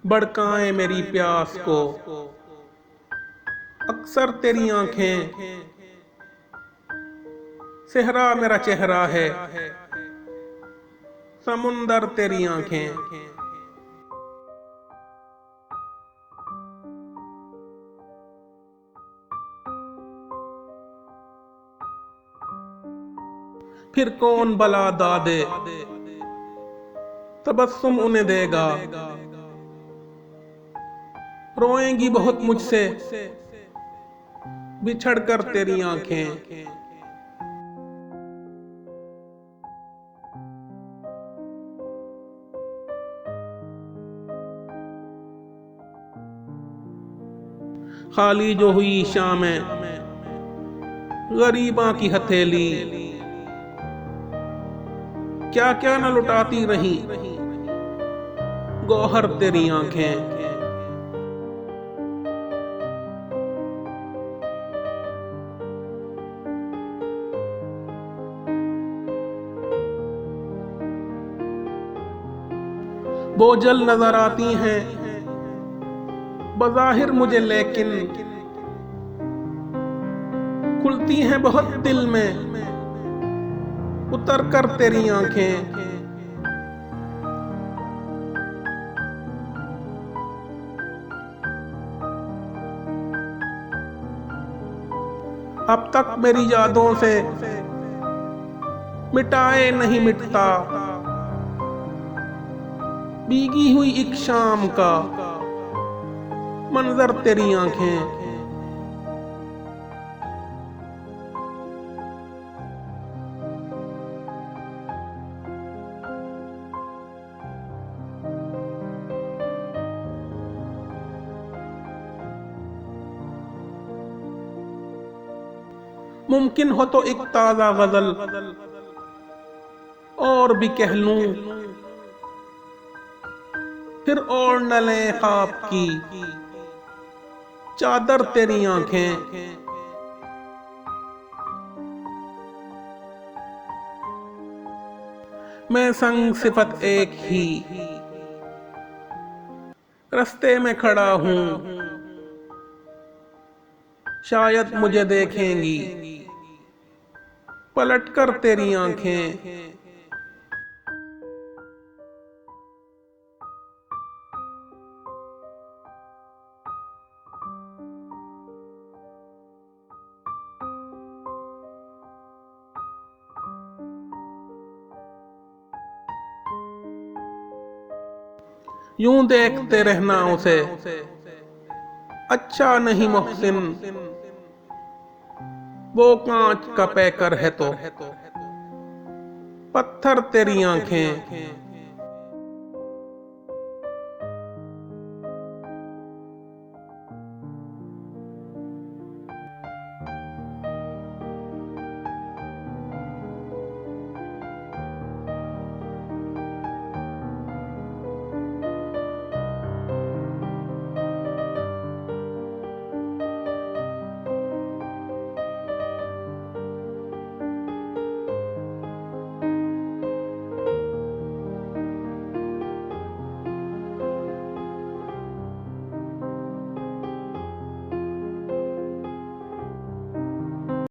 भड़काए मेरी प्यास को अक्सर तेरी आंखें। सेहरा मेरा चेहरा है, समुंदर तेरी आंखें। फिर कौन भला दादे तबस्सुम उन्हें देगा। रोएंगी बहुत मुझसे बिछड़ कर तेरी आंखें। खाली जो हुई शामें गरीबा की हथेली, क्या क्या न लुटाती रही गौहर तेरी आंखें। बोझल नजर आती हैं बज़ाहिर मुझे, लेकिन खुलती हैं बहुत दिल में उतर कर तेरी आंखें। अब तक मेरी यादों से मिटाए नहीं मिटता भीगी हुई एक शाम का मंजर तेरी आंखें। मुमकिन हो तो एक ताजा गजल और भी कह लूं, फिर और न लें ख्वाब की चादर तेरी आंखें। मैं संग सिफत एक ही रास्ते में खड़ा हूं, शायद मुझे देखेंगी पलट कर तेरी आंखें। यूं देखते रहना उसे अच्छा नहीं मोहसिन, वो कांच का पैकर है तो पत्थर तेरी आंखें।